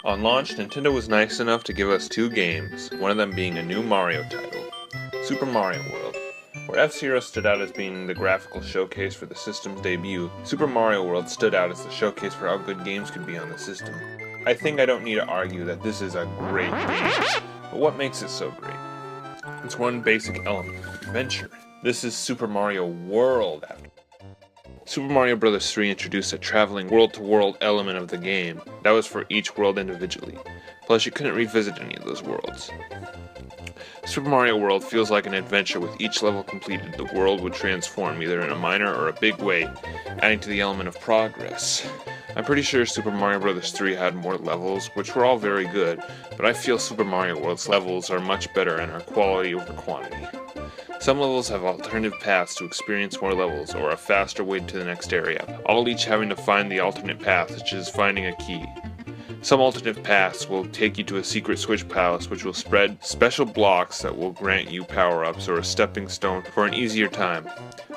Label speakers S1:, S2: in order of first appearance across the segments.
S1: On launch, Nintendo was nice enough to give us two games, one of them being a new Mario title, Super Mario World. Where F-Zero stood out as being the graphical showcase for the system's debut, Super Mario World stood out as the showcase for how good games could be on the system. I think I don't need to argue that this is a great game, but what makes it so great? It's one basic element, adventure. This is Super Mario World after Super Mario Bros. 3 introduced a traveling world-to-world element of the game. That was for each world individually. Plus, you couldn't revisit any of those worlds. Super Mario World feels like an adventure. With each level completed, the world would transform either in a minor or a big way, adding to the element of progress. I'm pretty sure Super Mario Bros. 3 had more levels, which were all very good, but I feel Super Mario World's levels are much better and are quality over quantity. Some levels have alternative paths to experience more levels, or a faster way to the next area, all each having to find the alternate path, which is finding a key. Some alternate paths will take you to a secret switch palace, which will spread special blocks that will grant you power-ups or a stepping stone for an easier time,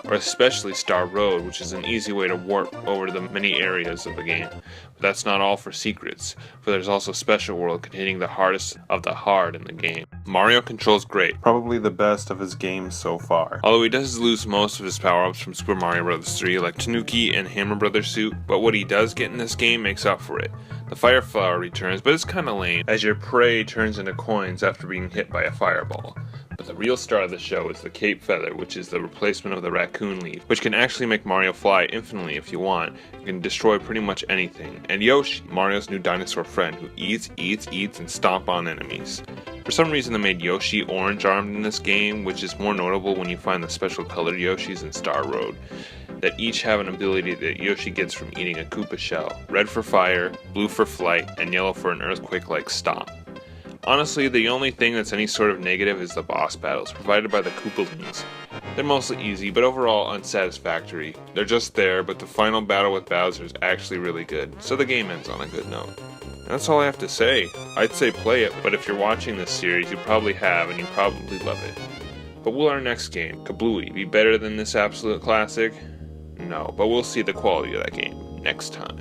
S1: or especially Star Road, which is an easy way to warp over the many areas of the game. But that's not all for secrets, for there's also Special World containing the hardest of the hard in the game. Mario controls great, probably the best of his games so far. Although he does lose most of his power-ups from Super Mario Bros. 3, like Tanuki and Hammer Brothers suit, but what he does get in this game makes up for it. The Fire Flower returns, but it's kinda lame, as your prey turns into coins after being hit by a fireball. But the real star of the show is the Cape Feather, which is the replacement of the Raccoon Leaf, which can actually make Mario fly infinitely if you want. You can destroy pretty much anything. And Yoshi, Mario's new dinosaur friend, who eats, and stomp on enemies. For some reason they made Yoshi orange-armed in this game, which is more notable when you find the special colored Yoshis in Star Road, that each have an ability that Yoshi gets from eating a Koopa shell. Red for fire, blue for flight, and yellow for an earthquake-like stomp. Honestly, the only thing that's any sort of negative is the boss battles, provided by the Koopalings. They're mostly easy, but overall unsatisfactory. They're just there, but the final battle with Bowser is actually really good, so the game ends on a good note. And that's all I have to say. I'd say play it, but if you're watching this series, you probably have, and you probably love it. But will our next game, Kablooey, be better than this absolute classic? No, but we'll see the quality of that game next time.